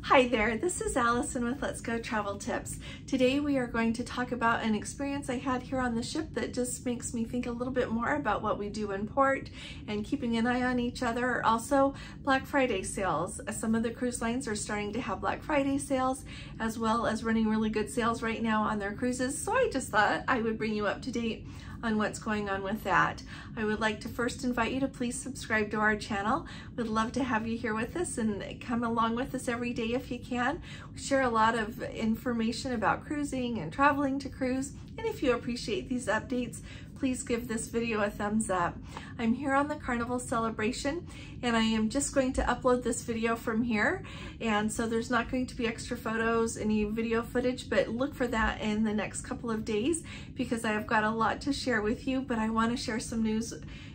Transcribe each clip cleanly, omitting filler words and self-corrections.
Hi there, this is Allison with Let's Go Travel Tips. Today we are going to talk about an experience I had here on the ship that just makes me think a little bit more about what we do in port and keeping an eye on each other. Also, Black Friday sales. Some of the cruise lines are starting to have Black Friday sales as well as running really good sales right now on their cruises. So I just thought I would bring you up to date on what's going on with that. I would like to first invite you to please subscribe to our channel. We'd love to have you here with us and come along with us every day if you can. We share a lot of information about cruising and traveling to cruise, and if you appreciate these updates, please give this video a thumbs up. I'm here on the Carnival celebration and I am just going to upload this video from here, and so there's not going to be extra photos, any video footage, but look for that in the next couple of days because I have got a lot to share with you, but I want to share some news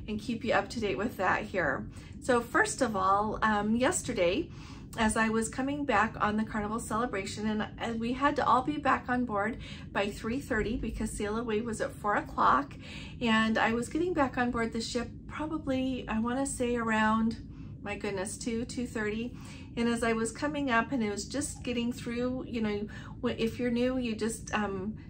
and keep you up to date with that here. So first of all, yesterday as I was coming back on the Carnival celebration, and we had to all be back on board by 3:30 because sail away was at 4 o'clock, and I was getting back on board the ship probably, I want to say around, my goodness, 2:30. And as I was coming up and it was just getting through, you know, if you're new, you just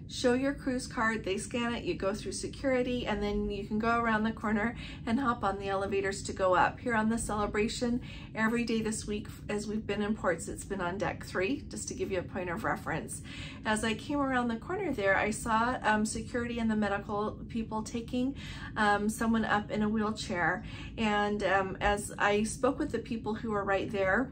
show your cruise card, they scan it, you go through security, and then you can go around the corner and hop on the elevators to go up. Here on the celebration, every day this week as we've been in ports, it's been on deck 3, just to give you a point of reference. As I came around the corner there, I saw security and the medical people taking someone up in a wheelchair. And as I spoke with the people who were right there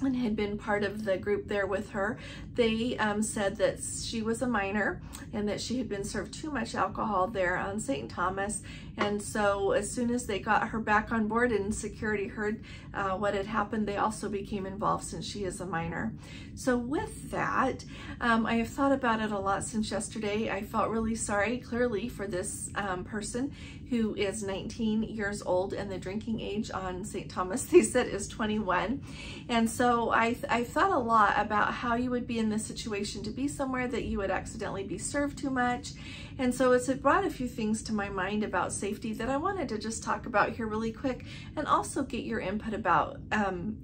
and had been part of the group there with her, they said that she was a minor and that she had been served too much alcohol there on St. Thomas. And so as soon as they got her back on board and security heard what had happened, they also became involved since she is a minor. So with that, I have thought about it a lot since yesterday. I felt really sorry, clearly, for this person who is 19 years old, and the drinking age on St. Thomas, they said, is 21. And so I thought a lot about how you would be in this situation to be somewhere that you would accidentally be served too much. And so it brought a few things to my mind about safety that I wanted to just talk about here really quick and also get your input about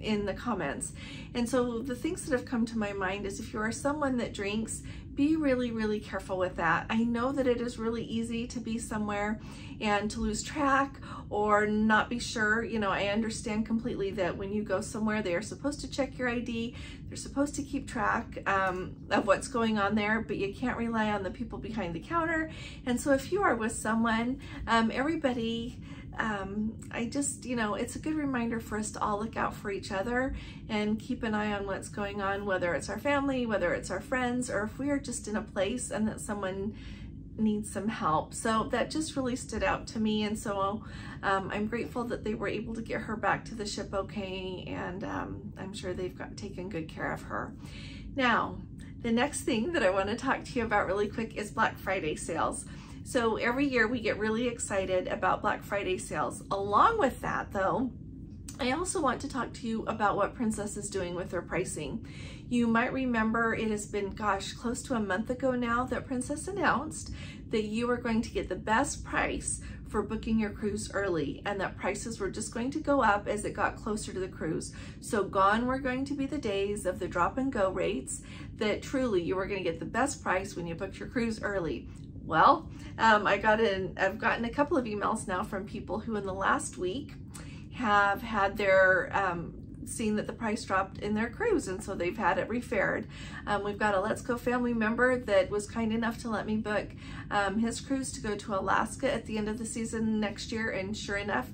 in the comments. And so the things that have come to my mind is, if you are someone that drinks, be really, really careful with that. I know that it is really easy to be somewhere and to lose track or not be sure. You know, I understand completely that when you go somewhere, they are supposed to check your ID. They're supposed to keep track of what's going on there, but you can't rely on the people behind the counter. And so if you are with someone, everybody, I just, you know, it's a good reminder for us to all look out for each other and keep an eye on what's going on, whether it's our family, whether it's our friends, or if we are just in a place and that someone needs some help. So that just really stood out to me, and so I'm grateful that they were able to get her back to the ship okay, and I'm sure they've taken good care of her. Now, the next thing that I want to talk to you about really quick is Black Friday sales. So every year we get really excited about Black Friday sales. Along with that though, I also want to talk to you about what Princess is doing with their pricing. You might remember it has been, gosh, close to a month ago now that Princess announced that you are going to get the best price for booking your cruise early, and that prices were just going to go up as it got closer to the cruise. So gone were going to be the days of the drop and go rates, that truly you were going to get the best price when you booked your cruise early. Well, I've gotten a couple of emails now from people who in the last week have had their seen that the price dropped in their cruise, and so they've had it refared. We've got a Let's Go family member that was kind enough to let me book his cruise to go to Alaska at the end of the season next year, and sure enough,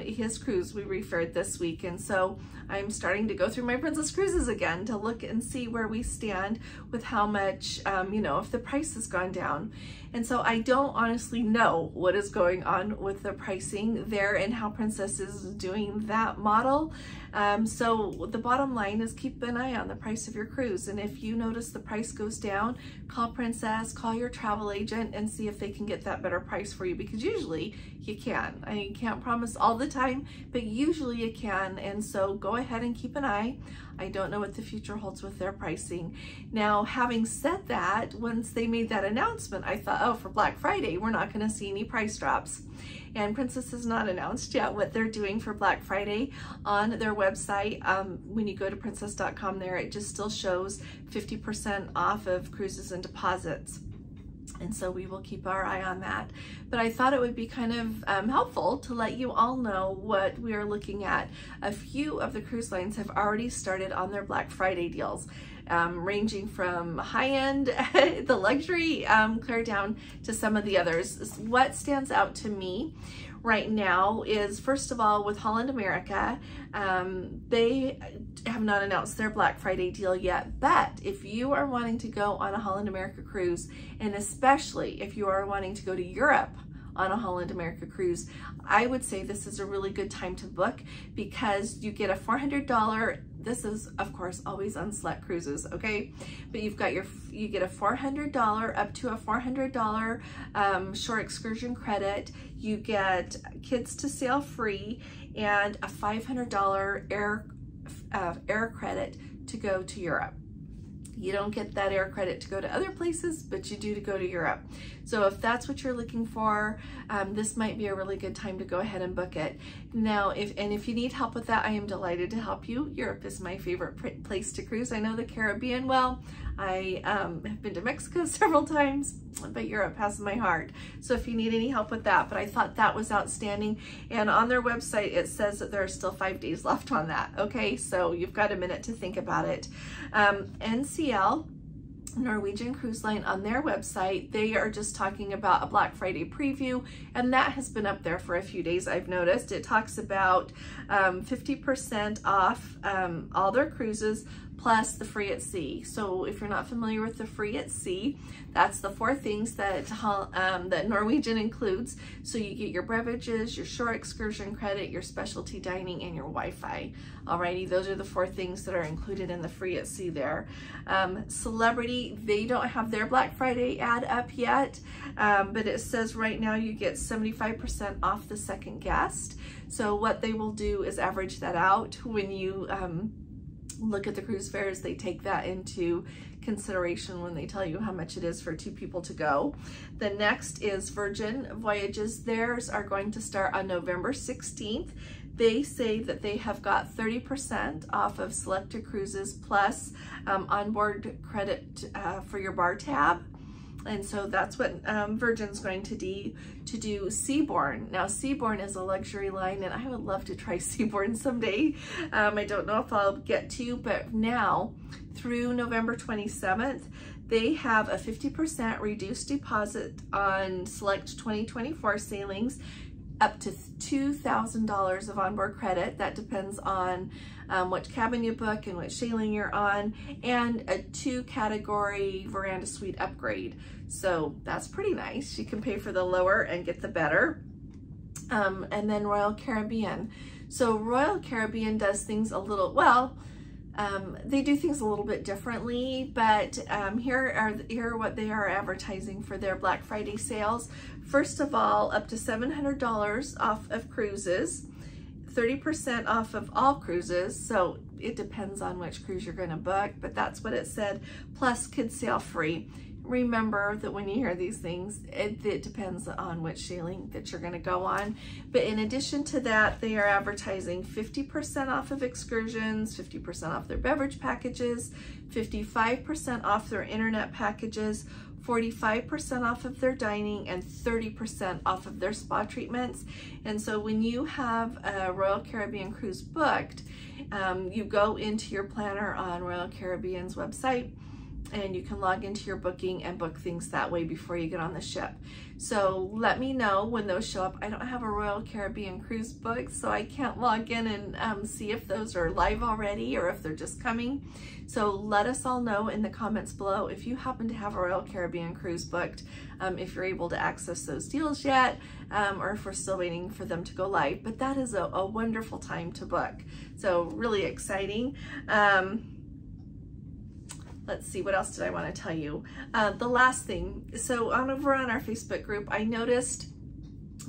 his cruise we refared this week. And so I'm starting to go through my Princess cruises again to look and see where we stand with how much, you know, if the price has gone down. And so I don't honestly know what is going on with the pricing there and how Princess is doing that model. So the bottom line is keep an eye on the price of your cruise. And if you notice the price goes down, call Princess, call your travel agent and see if they can get that better price for you, because usually you can. I can't promise this all the time, but usually you can, and so go ahead and keep an eye. I don't know what the future holds with their pricing. Now, having said that, once they made that announcement, I thought, oh, for Black Friday, we're not going to see any price drops. And Princess has not announced yet what they're doing for Black Friday on their website. When you go to princess.com there, it just still shows 50% off of cruises and deposits. And so we will keep our eye on that. But I thought it would be kind of helpful to let you all know what we are looking at. A few of the cruise lines have already started on their Black Friday deals, ranging from high-end, the luxury, clear down to some of the others. What stands out to me right now is, first of all, with Holland America, they have not announced their Black Friday deal yet, but if you are wanting to go on a Holland America cruise, and especially if you are wanting to go to Europe on a Holland America cruise, I would say this is a really good time to book, because you get a $400, this is of course always on select cruises, okay? But you get a $400, up to a $400 shore excursion credit. You get kids to sail free and a $500 air credit to go to Europe. You don't get that air credit to go to other places, but you do to go to Europe. So if that's what you're looking for, this might be a really good time to go ahead and book it. Now, if you need help with that, I am delighted to help you. Europe is my favorite place to cruise. I know the Caribbean well. I have been to Mexico several times, but Europe has my heart. So if you need any help with that, but I thought that was outstanding. And on their website, it says that there are still 5 days left on that. Okay, so you've got a minute to think about it. NCL, Norwegian Cruise Line, on their website, they are just talking about a Black Friday preview, and that has been up there for a few days, I've noticed. It talks about 50% off all their cruises, plus the free at sea. So if you're not familiar with the free at sea, that's the 4 things that that Norwegian includes. So you get your beverages, your shore excursion credit, your specialty dining, and your Wi-Fi. Alrighty, those are the 4 things that are included in the free at sea there. Celebrity, they don't have their Black Friday ad up yet, but it says right now you get 75% off the second guest. So what they will do is average that out. When you look at the cruise fares, they take that into consideration when they tell you how much it is for 2 people to go. The next is Virgin Voyages. Theirs are going to start on November 16th. They say that they have got 30% off of selected cruises, plus onboard credit for your bar tab. And so that's what Virgin's going to do. Seabourn. Now, Seabourn is a luxury line, and I would love to try Seabourn someday. I don't know if I'll get to, but now through November 27th, they have a 50% reduced deposit on select 2024 sailings, up to $2,000 of onboard credit. That depends on which cabin you book and which sailing you're on, and a 2-category veranda suite upgrade. So that's pretty nice. You can pay for the lower and get the better. And then Royal Caribbean. So Royal Caribbean does things a little, well, they do things a little bit differently, but here are what they are advertising for their Black Friday sales. First of all, up to $700 off of cruises, 30% off of all cruises. So it depends on which cruise you're going to book, but that's what it said. Plus kids sail free. Remember that when you hear these things, it depends on which sailing that you're going to go on. But in addition to that, they are advertising 50% off of excursions, 50% off their beverage packages, 55% off their internet packages, 45% off of their dining, and 30% off of their spa treatments. And so when you have a Royal Caribbean cruise booked, you go into your planner on Royal Caribbean's website, and you can log into your booking and book things that way before you get on the ship. So let me know when those show up. I don't have a Royal Caribbean cruise booked, so I can't log in and see if those are live already or if they're just coming. So let us all know in the comments below if you happen to have a Royal Caribbean cruise booked, if you're able to access those deals yet, or if we're still waiting for them to go live. But that is a wonderful time to book. So really exciting. Let's see, what else did I want to tell you? The last thing, so over on our Facebook group, I noticed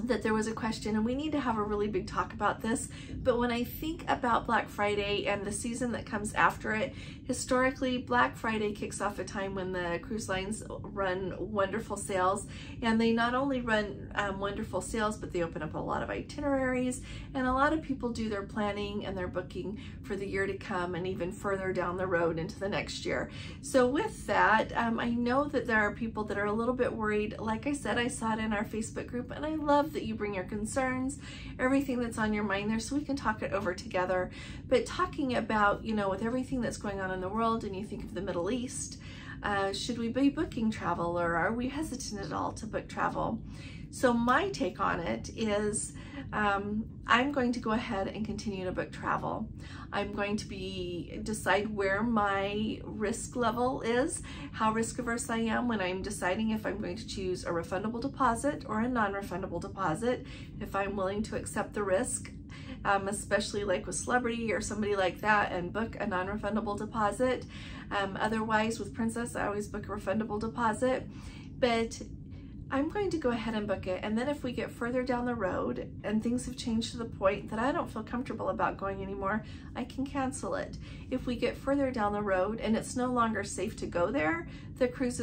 that there was a question, and we need to have a really big talk about this. But when I think about Black Friday and the season that comes after it, historically Black Friday kicks off a time when the cruise lines run wonderful sales, and they not only run wonderful sales, but they open up a lot of itineraries, and a lot of people do their planning and their booking for the year to come and even further down the road into the next year. So with that, I know that there are people that are a little bit worried. Like I said, I saw it in our Facebook group, and I love that you bring your concerns, everything that's on your mind there, so we can talk it over together. But talking about, you know, with everything that's going on in the world, and you think of the Middle East, should we be booking travel, or are we hesitant at all to book travel? So my take on it is I'm going to go ahead and continue to book travel. I'm going to decide where my risk level is, how risk averse I am when I'm deciding if I'm going to choose a refundable deposit or a non-refundable deposit, if I'm willing to accept the risk, especially like with celebrity or somebody like that, and book a non-refundable deposit. Otherwise with Princess, I always book a refundable deposit. But I'm going to go ahead and book it, and then if we get further down the road and things have changed to the point that I don't feel comfortable about going anymore, I can cancel it. If we get further down the road and it's no longer safe to go there, the cruise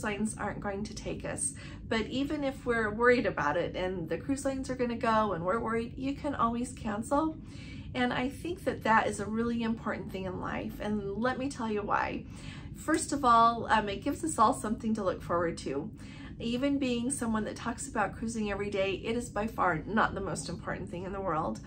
lines aren't going to take us. But even if we're worried about it and the cruise lines are going to go and we're worried, you can always cancel. And I think that that is a really important thing in life, and let me tell you why. First of all, it gives us all something to look forward to. Even being someone that talks about cruising every day, it is by far not the most important thing in the world.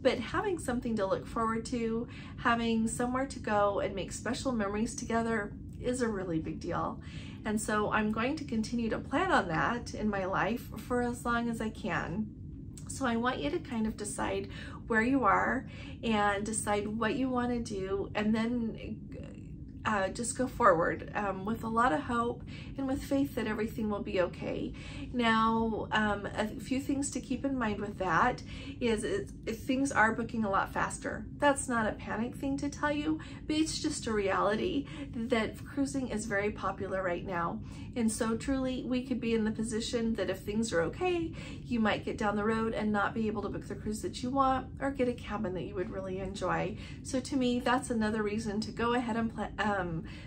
But having something to look forward to, having somewhere to go and make special memories together is a really big deal. And so I'm going to continue to plan on that in my life for as long as I can. So I want you to kind of decide where you are and decide what you want to do, and then just go forward with a lot of hope and with faith that everything will be okay. Now, a few things to keep in mind with that is if things are booking a lot faster. That's not a panic thing to tell you, but it's just a reality that cruising is very popular right now. And so truly, we could be in the position that if things are okay, you might get down the road and not be able to book the cruise that you want or get a cabin that you would really enjoy. So to me, that's another reason to go ahead and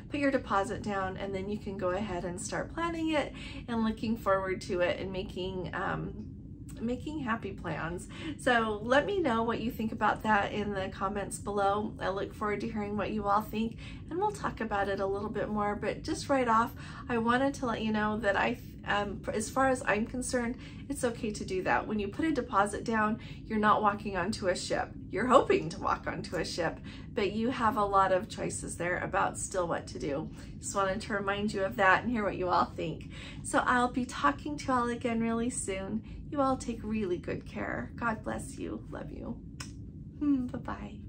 put your deposit down, and then you can go ahead and start planning it and looking forward to it and making happy plans. So let me know what you think about that in the comments below. I look forward to hearing what you all think, and we'll talk about it a little bit more. But just right off, I wanted to let you know that as far as I'm concerned, it's okay to do that. When you put a deposit down, you're not walking onto a ship. You're hoping to walk onto a ship, but you have a lot of choices there about still what to do. Just wanted to remind you of that and hear what you all think. So I'll be talking to you all again really soon. You all take really good care. God bless you. Love you. Bye-bye.